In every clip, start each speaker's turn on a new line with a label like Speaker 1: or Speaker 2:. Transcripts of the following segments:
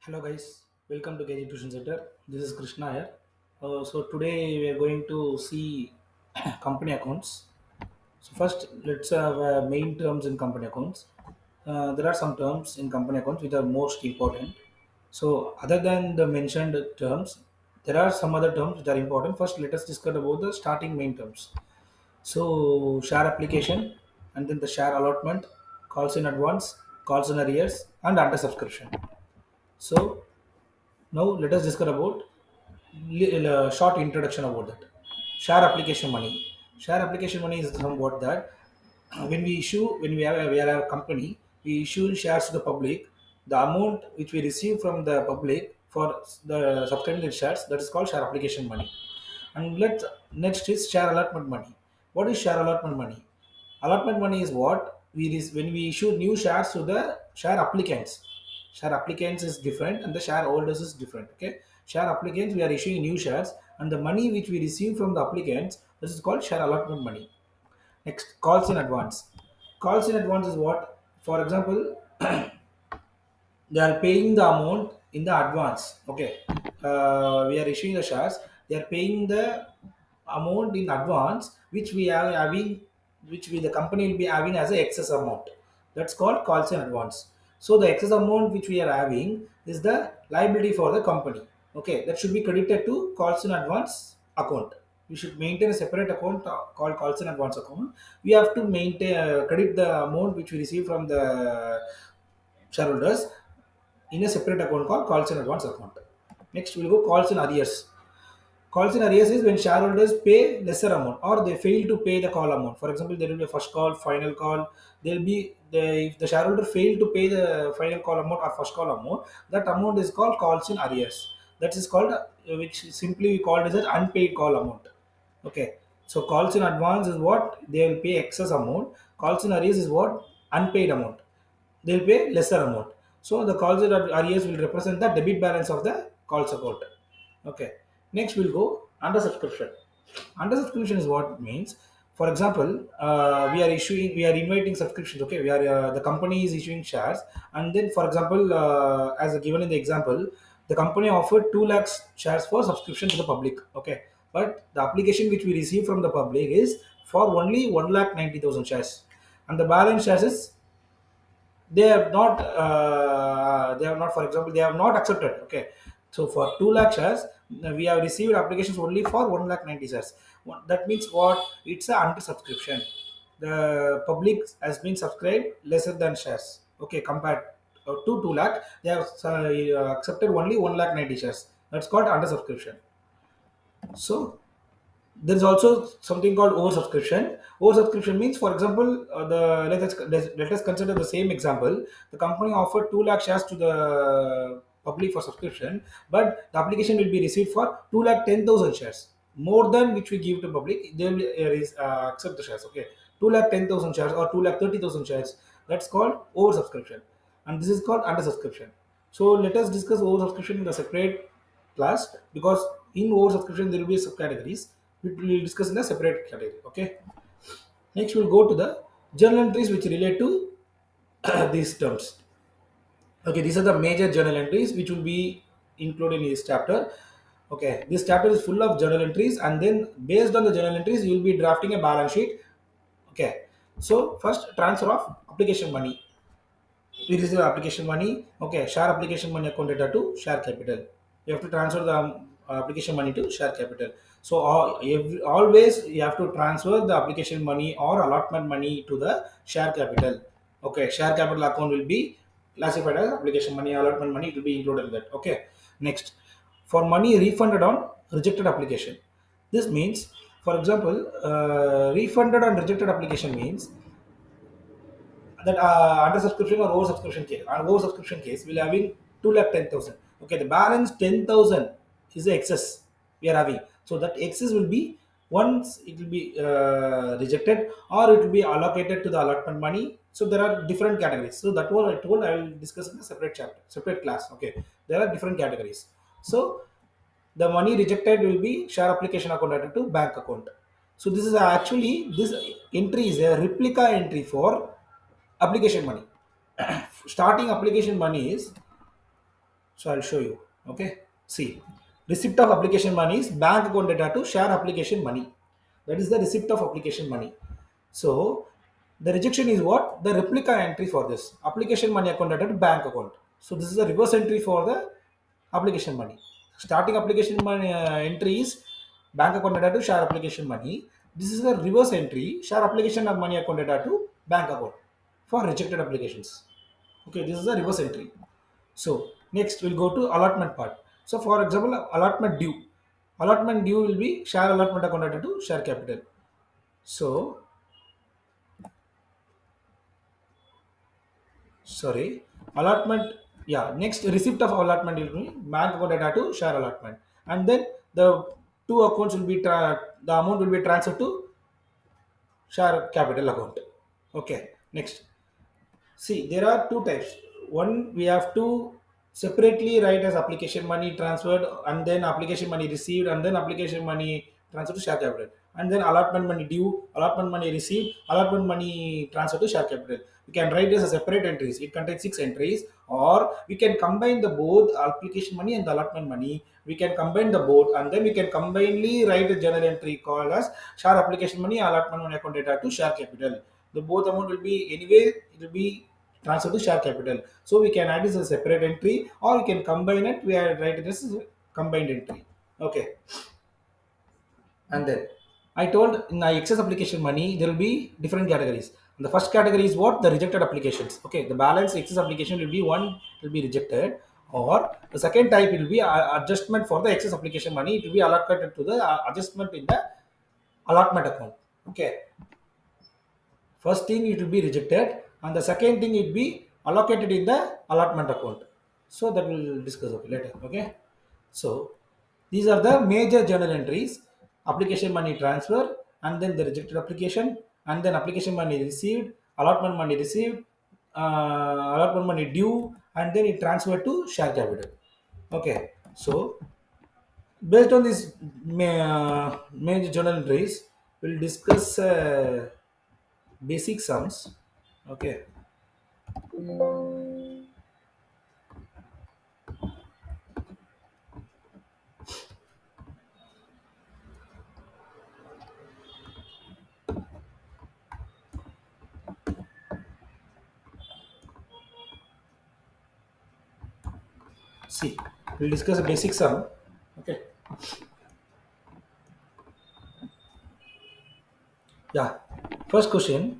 Speaker 1: Hello guys, welcome to KG Tuition Center. This is Krishna here. So today we are going to see company accounts. So first, let's have main terms in company accounts. There are some terms in company accounts which are most important. So other than the mentioned terms, there are some other terms which are important. First, let us discuss about the starting main terms. So share application, and then the share allotment, calls in advance, calls in arrears, and under subscription. So now let us discuss about short introduction about that. Share application money. Share application money is somewhat that when we are a company, we issue shares to the public. The amount which we receive from the public for the subscribing the shares, that is called share application money. And let next is share allotment money. What is share allotment money? Allotment money is what when we issue new shares to the share applicants. Share applicants is different and the shareholders is different. Okay, share applicants, we are issuing new shares, and the money which we receive from the applicants, this is called share allotment money. Next, calls in advance. Calls in advance is what? For example, they are paying the amount in the advance. Okay, we are issuing the shares. They are paying the amount in advance, which we are having, which we the company will be having as a excess amount. That's called calls in advance. So the excess amount which we are having is the liability for the company. Okay, that should be credited to calls in advance account. We should maintain a separate account called calls in advance account. We have to maintain credit the amount which we receive from the shareholders in a separate account called calls in advance account. Next, we'll go calls in arrears. Calls in arrears is when shareholders pay lesser amount or they fail to pay the call amount. For example, there will be a first call, final call. There will be if the shareholder failed to pay the final call amount or first call amount, that amount is called calls in arrears. That is called which simply we called as an unpaid call amount. Okay. So calls in advance is what they will pay excess amount. Calls in arrears is what unpaid amount. They'll pay lesser amount. So the calls in arrears will represent the debit balance of the calls account. Okay. Next we'll go under subscription. Under subscription is what it means. For example, we are inviting subscriptions. Okay, the company is issuing shares, and then for example, as given in the example, the company offered 2 lakhs shares for subscription to the public. Okay, but the application which we receive from the public is for only 1,90,000 shares, and the balance shares is they have not, for example, they have not accepted. Okay, so for 2 lakh shares, we have received applications only for 1 lakh 90 shares. That means what? It's a under subscription. The public has been subscribed lesser than shares. Okay, compared to 2 lakh, they have accepted only 1 lakh 90 shares. That's called under subscription. So there is also something called oversubscription. Oversubscription means, for example, let us consider the same example. The company offered 2 lakh shares to the public for subscription, but the application will be received for 2 lakh 10,000 shares, more than which we give to public. They will accept the shares. Okay, 2 lakh 10,000 shares or 2 lakh 30,000 shares. That's called oversubscription, and this is called undersubscription. So let us discuss oversubscription in a separate class, because in oversubscription there will be subcategories. We will discuss in a separate category. Okay. Next, we'll go to the journal entries which relate to these terms. Okay, these are the major journal entries which will be included in this chapter. Okay, this chapter is full of journal entries, and then based on the journal entries, you will be drafting a balance sheet. Okay, so first, transfer of application money. We receive application money. Okay, share application money account data to share capital. You have to transfer the application money to share capital. So always you have to transfer the application money or allotment money to the share capital. Okay, share capital account will be classified as application money, allotment money. It will be included in that. Okay. Next, for money refunded on rejected application. This means, for example, refunded on rejected application means that under subscription or over subscription case. Over subscription case, we'll having 2 lakh 10,000. Okay, the balance 10,000 is the excess we are having. So that excess will be, once it will be rejected, or it will be allocated to the allotment money. So there are different categories. So that what I told, I will discuss in a separate chapter, separate class. Okay, there are different categories. So the money rejected will be share application account added to bank account. So this is actually, this entry is a replica entry for application money. Starting application money is, So I'll show you. Okay. See, receipt of application money is bank account data to share application money. That is the receipt of application money. So the rejection is what? The replica entry for this application money account data to bank account. So this is a reverse entry for the application money. Starting application money entry is bank account data to share application money. This is the reverse entry, share application of money account data to bank account for rejected applications. Okay, this is a reverse entry. So next we'll go to allotment part. So for example, allotment due. Allotment due will be share allotment account data to share capital. So sorry, allotment. Yeah, next receipt of allotment will be bank account data to share allotment, and then the two accounts will be the amount will be transferred to share capital account. Okay, next. See, there are two types. One, we have to separately write as application money transferred, and then application money received, and then application money transferred to share capital, and then allotment money due, allotment money received, allotment money transferred to share capital. We can write this as separate entries. It contains six entries, or we can combine the both application money and the allotment money. We can combine the both, and then we can combinedly write a journal entry called as share application money, allotment money account data to share capital. The both amount will be anyway, it will be transfer to share capital. So we can add this as a separate entry, or we can combine it. We are write this as a combined entry. Okay, and then I told in the excess application money there will be different categories. And the first category is what? The rejected applications. Okay, the balance excess application will be one will be rejected, or the second type will be adjustment for the excess application money. It will be allocated to the adjustment in the allotment account. Okay, first thing it will be rejected, and the second thing it will be allocated in the allotment account. So that we'll discuss okay, later. Okay. So these are the major journal entries: application money transfer, and then the rejected application, and then application money received, allotment money received, allotment money due, and then it transferred to share capital. Okay. So based on these major journal entries, we'll discuss basic sums. Okay. See, we'll discuss a basic sum. Okay. Yeah. First question.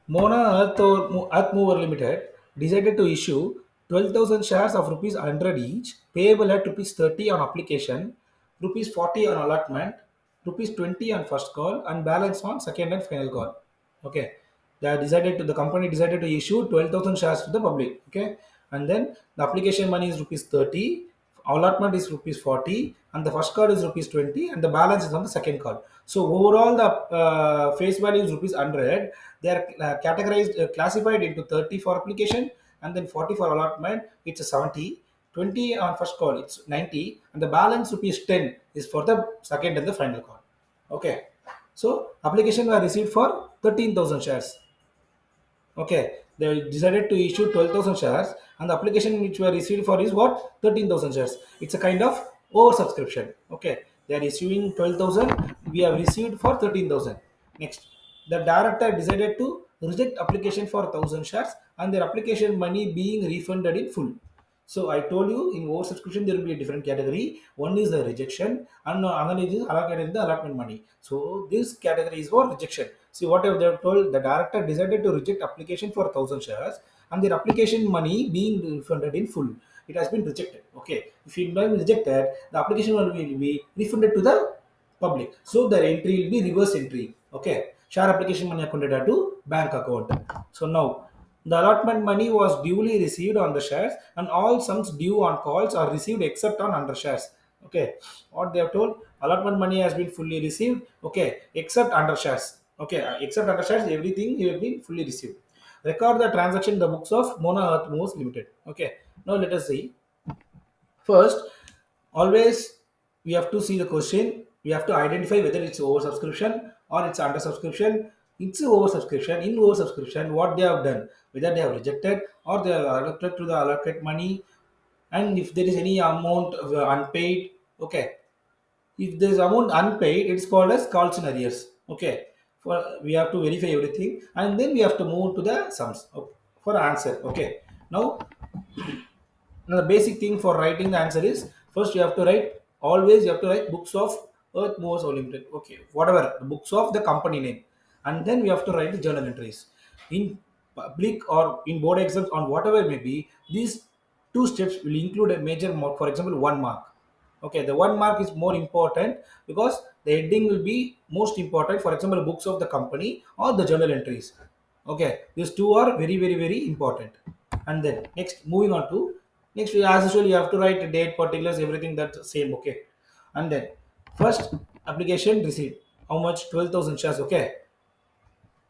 Speaker 1: Mona Earth Mover Limited decided to issue 12,000 shares of rupees 100 each, payable at rupees 30 on application, rupees 40 on allotment, rupees 20 on first call, and balance on second and final call. Okay. The company decided to issue 12,000 shares to the public. Okay. And then the application money is rupees 30, allotment is rupees 40, and the first card is rupees 20, and the balance is on the second card. So overall the face value is rupees 100. They are categorized classified into 30 for application, and then 40 for allotment, it's a 70, 20 on first call, it's 90, and the balance rupees 10 is for the second and the final call. Okay, so application were received for 13,000 shares. Okay, they decided to issue 12,000 shares, and the application which were received for is what? 13,000 shares. It's a kind of oversubscription. Okay, they are issuing 12,000, we have received for 13,000. Next, the director decided to reject application for 1,000 shares, and their application money being refunded in full. So I told you in oversubscription there will be a different category. One is the rejection, and another is allocated in the allotment money. So this category is for rejection. See what they have told: the director decided to reject application for 1,000 shares, and their application money being refunded in full. It has been rejected. Okay, if it been rejected, the application money will be refunded to the public. So the entry will be reverse entry. Okay, share application money account data to bank account. So now the allotment money was duly received on the shares, and all sums due on calls are received except on under shares. Okay, what they have told: allotment money has been fully received. Okay, except under shares. Okay, except under shares, everything will be fully received. Record the transaction in the books of Mona Earth Movers Limited. Okay, now let us see. First, always we have to see the question. We have to identify whether it's oversubscription or it's under subscription. It's oversubscription. In oversubscription, what they have done, whether they have rejected or they have allocated to the allotted money, And if there is any amount unpaid, okay, if there is amount unpaid, it's called as calls in arrears. Okay, for we have to verify everything, and then we have to move to the sums, okay, for answer. Okay, now the basic thing for writing the answer is, first you have to write, always you have to write books of Earth Movers Limited. Okay, whatever the books of the company name, and then we have to write the journal entries. In public or in board exams on whatever it may be, these two steps will include a major mark. For example, 1 mark. Okay, the 1 mark is more important because the heading will be most important. For example, books of the company or the journal entries. Okay, these two are very, very, very important. And then next, moving on to next, as usual, you have to write date, particulars, everything that's same. Okay, and then first application receipt. How much? 12,000 shares. Okay,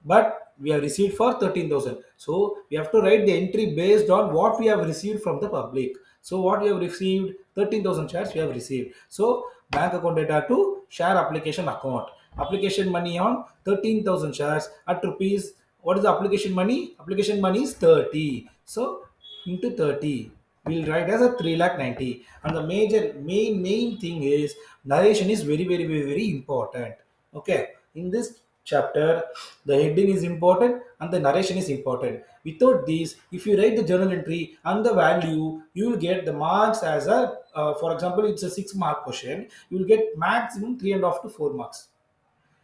Speaker 1: but we have received for 13,000, so we have to write the entry based on what we have received from the public. So what we have received, 13,000 shares we have received. So bank account data to share application account, application money on 13,000 shares at rupees. What is the application money? Application money is 30, so into 30 we'll write as a 3 lakh 90. And the major main thing is narration is very, very, very, very important. Okay, in this chapter, the heading is important and the narration is important. Without this, if you write the journal entry and the value, you will get the marks as a, for example, it's a 6 mark question, you will get maximum 3.5 to 4 marks.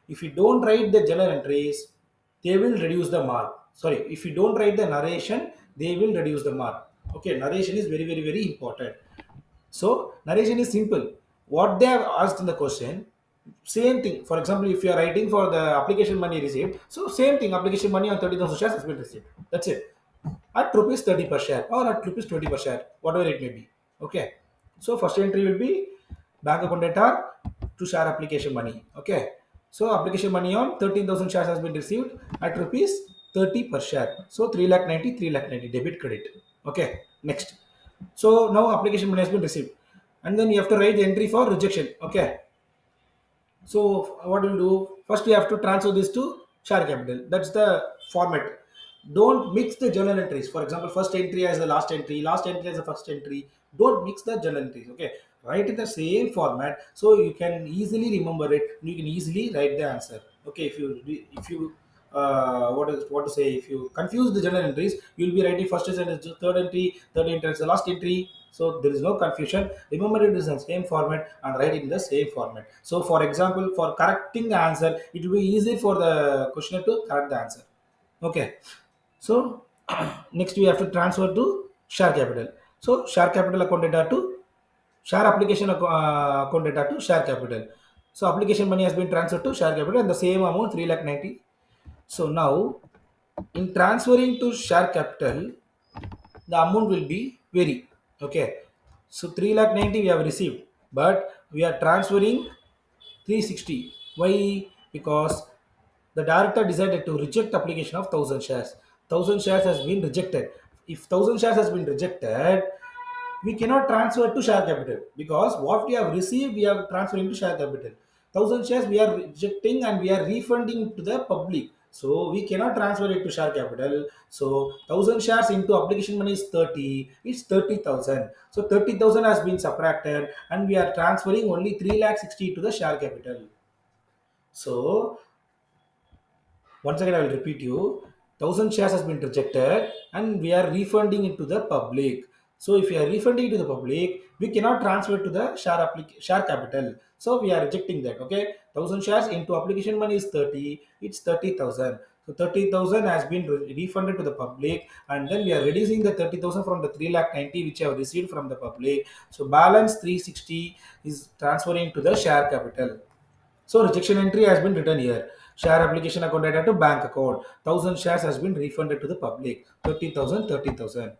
Speaker 1: If you don't write the journal entries, they will reduce the mark. Sorry, if you don't write the narration, they will reduce the mark. Okay, narration is very, very, very important. So narration is simple. What they have asked in the question, same thing. For example, if you are writing for the application money received, so same thing. Application money on 30,000 shares has been received. That's it. At rupees 30 per share or at rupees 20 per share, whatever it may be. Okay. So first entry will be bank account data to share application money. Okay. So application money on 13,000 shares has been received at rupees 30 per share. So 3 lakh 90, 3 lakh 90 debit credit. Okay. Next. So now application money has been received, and then you have to write the entry for rejection. Okay. So what you do first, you have to transfer this to share capital. That's the format. Don't mix the journal entries. For example, first entry as the last entry as the first entry. Don't mix the journal entries. Okay, write in the same format so you can easily remember it. You can easily write the answer. Okay, if you what to say, if you confuse the journal entries, you'll be writing first as the third entry as the last entry. So there is no confusion. Remember it is in the same format and write it in the same format. So for example, for correcting the answer, it will be easy for the questioner to correct the answer. Okay. So next we have to transfer to share capital. So share capital account data to share application account data to share capital. So application money has been transferred to share capital and the same amount 3 lakh 90. So now in transferring to share capital, the amount will be vary. Okay. So 3 lakh 90 we have received, but we are transferring 360. Why? Because the director decided to reject application of 1,000 shares. 1,000 shares has been rejected. If 1,000 shares has been rejected, we cannot transfer to share capital because what we have received, we are transferring to share capital. 1,000 shares we are rejecting and we are refunding to the public. So we cannot transfer it to share capital. So 1,000 shares into application money is 30. It's 30,000. So 30,000 has been subtracted and we are transferring only 3 lakh 60 to the share capital. So once again, I will repeat you. 1,000 shares has been rejected, and we are refunding it to the public. So if we are refunding to the public, we cannot transfer to the share capital. So we are rejecting that. Okay, 1,000 shares into application money is 30. It's 30,000. So 30,000 has been refunded to the public, and then we are reducing the 30,000 from the 3 lakh 90 which I have received from the public. So balance 360 is transferring to the share capital. So rejection entry has been written here. Share application account data to bank account. 1,000 shares has been refunded to the public. 30,000, 30,000.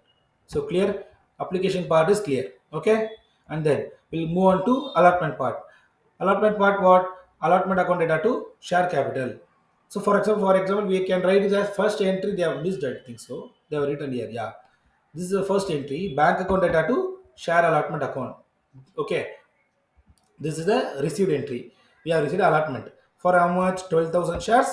Speaker 1: So clear? Application part is clear. Okay? And then we'll move on to allotment part. Allotment part what? Allotment account data to share capital. So for example, we can write it as first entry. They have missed, I think so. They have written here. Yeah. This is the first entry. Bank account data to share allotment account. Okay. This is the received entry. We have received allotment for how much? 12,000 shares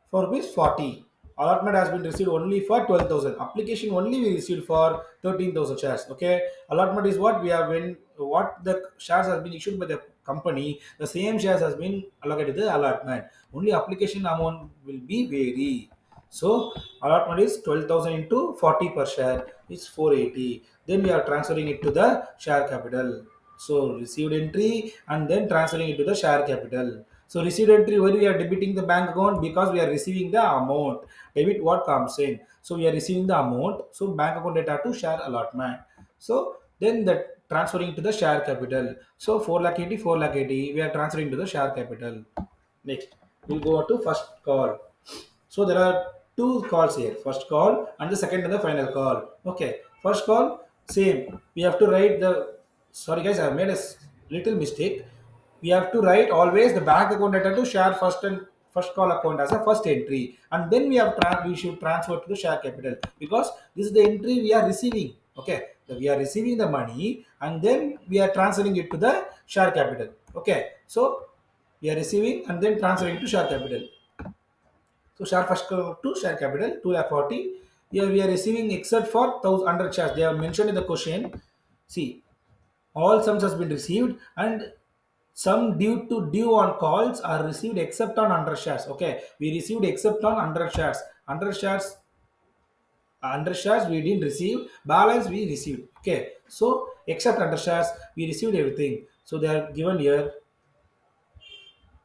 Speaker 1: for rupees 40. allotment has been received only for 12,000. Application only we received for 13,000 shares. Okay, allotment is what we have been, what the shares has been issued by the company. The same shares has been allocated to the allotment. Only application amount will be vary. So allotment is 12,000 into 40 per share is 480. Then we are transferring it to the share capital. So received entry and then transferring it to the share capital. So received entry, why we are debiting the bank account? Because we are receiving the amount. Debit what comes in. So we are receiving the amount. So bank account data to share allotment. So then the transferring to the share capital. So 4 lakh 80, 4 lakh 80. We are transferring to the share capital. Next, we'll go on to first call. So there are two calls here, first call and the second and the final call. Okay, first call, same. We have to write the, sorry guys, I have made a little mistake. We have to write always the bank account data to share first and first call account as a first entry, and then we should transfer to the share capital, because this is the entry we are receiving. Okay, we are receiving the money and then we are transferring it to the share capital. Okay, so we are receiving and then transferring to share capital. So share first to share capital 2 lakh 40. Here we are receiving except for 1,100 shares. They have mentioned in the question. See, all sums has been received and some due on calls are received except on 100 shares. Okay, we received except on 100 shares. 100 shares we didn't receive. Balance we received. Okay, so except 100 shares we received everything. So they are given here.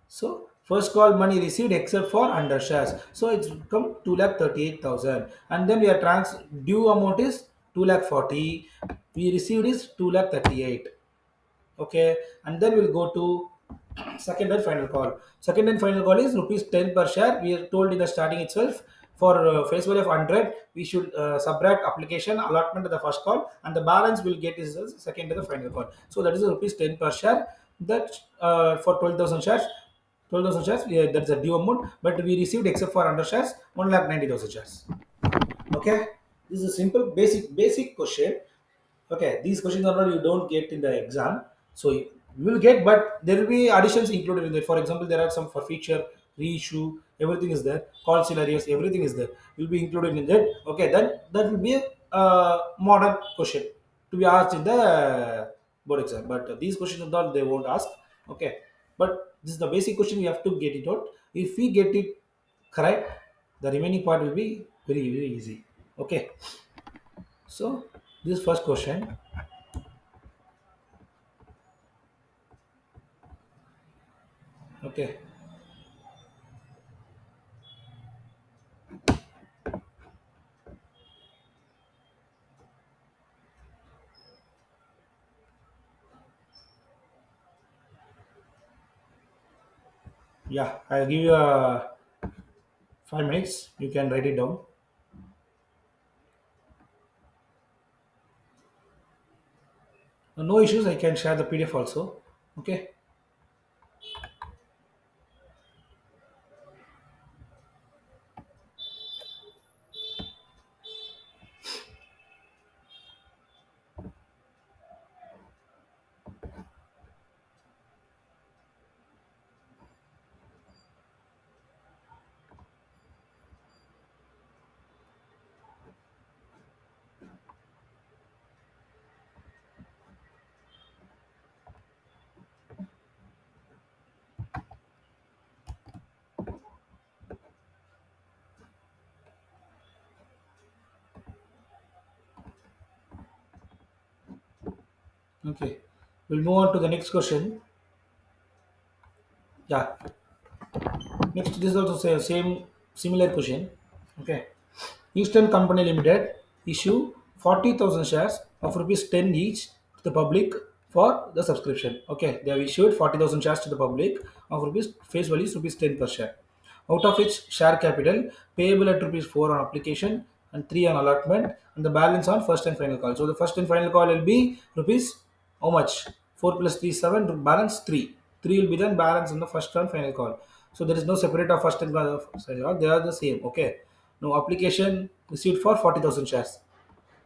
Speaker 1: So first call money received except for under shares. So it's come 2,38,000. And then we are due amount is 2,40,000. We received is 2,38,000. Okay. And then we'll go to second and final call. Second and final call is rupees 10 per share. We are told in the starting itself, for face value of 100, we should subtract application allotment to the first call, and the balance will get is the second to the final call. So that is rupees 10 per share. That for 12,000 shares. 12,000 shares, yeah, that's a due amount, but we received except for under shares 1,90,000 shares. Okay, this is a simple basic question. Okay, these questions are not, you don't get in the exam, so you will get, but there will be additions included in there. For example, there are some for feature, reissue, everything is there. Call scenarios, everything is there. Will be included in that. Okay, then that will be a modern question to be asked in the board exam. But these questions are not, they won't ask. Okay, but this is the basic question. We have to get it out. If we get it correct, the remaining part will be very easy. Okay, so this first question. Okay. Yeah, I'll give you 5 minutes. You can write it down. No issues. I can share the PDF also. Okay. Okay. We'll move on to the next question. Yeah. Next, this is also same similar question. Okay. Eastern Company Limited issue 40,000 shares of rupees 10 each to the public for the subscription. Okay, they have issued 40,000 shares to the public of rupees face value is rupees 10 per share. Out of which share capital payable at rupees 4 on application and 3 on allotment, and the balance on first and final call. So the first and final call will be rupees how much? 4 plus 3 7, balance 3. 3 will be then balance in the first and final call. So there is no separate of first and final call. They are the same. Okay. No application received for 40,000 shares.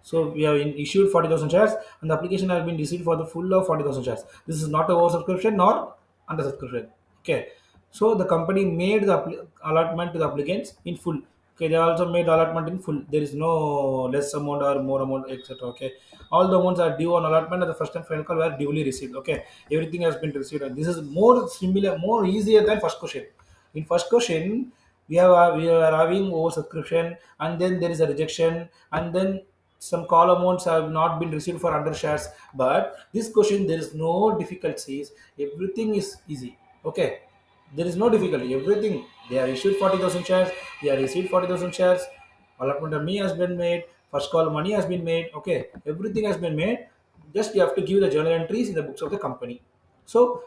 Speaker 1: So we have issued 40,000 shares, and the application has been received for the full of 40,000 shares. This is not a oversubscription nor under subscription. Okay. So the company made the allotment to the applicants in full. Okay, they also made allotment in full. There is no less amount or more amount, etc. Okay, all the amounts are due on allotment at the first and final call were duly received. Okay, everything has been received, and this is more similar, more easier than first question. In first question, we are having over subscription, and then there is a rejection, and then some call amounts have not been received for under shares. But this question, there is no difficulties. Everything is easy. Okay, there is no difficulty. Everything, they have issued 40,000 shares. They have received 40,000 shares. Allotment of me has been made. First call money has been made. Okay, everything has been made. Just you have to give the journal entries in the books of the company. So,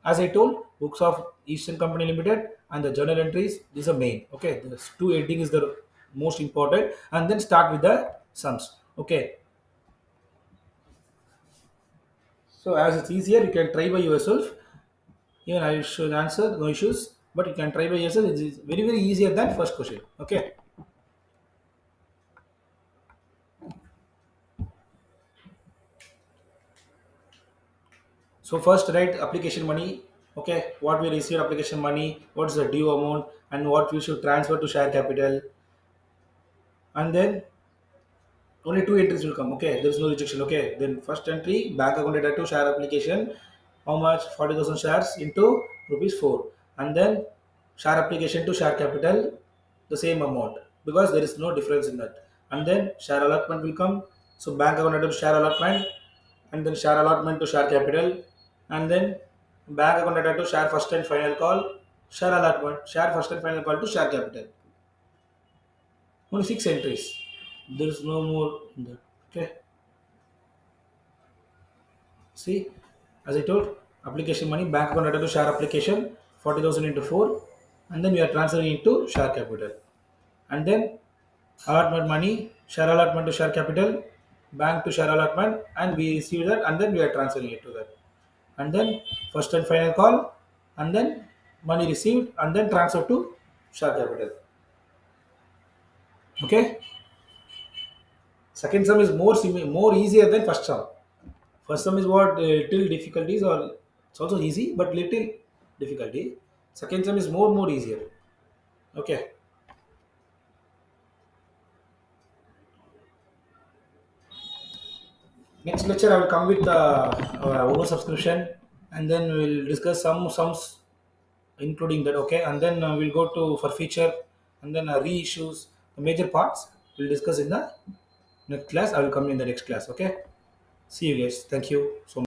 Speaker 1: as I told, books of Eastern Company Limited and the journal entries. These are main. Okay, the two editing is the most important, and then start with the sums. Okay, so as it's easier, you can try by yourself. Even I should answer, no issues. But you can try by yourself. It's very, very easier than first question. Okay. So first write application money. Okay. What we receive application money, what's the due amount, and what we should transfer to share capital. And then only two entries will come. Okay. There is no rejection. Okay. Then first entry, bank account data to share application. How much? 40,000 shares into rupees 4. And then share application to share capital, the same amount, because there is no difference in that. And then share allotment will come. So bank account data to share allotment, and then share allotment to share capital, and then bank account data to share first and final call, share allotment, share first and final call to share capital. Only six entries. There is no more in that. Okay. See, as I told, application money, bank account data to share application, 40,000 into 4, and then we are transferring it to share capital. And then allotment money, share allotment to share capital, bank to share allotment, and we receive that, and then we are transferring it to that. And then first and final call, and then money received, and then transfer to share capital. Okay. Second sum is more easier than first sum. First sum is what little difficulties, or it's also easy but little difficulty. Second sum is more easier. Okay. Next lecture I will come with over subscription, and then we'll discuss some sums including that. Okay, and then we'll go to for feature, and then reissues. The major parts we'll discuss in the next class. I will come in the next class. Okay. See you guys. Thank you so much.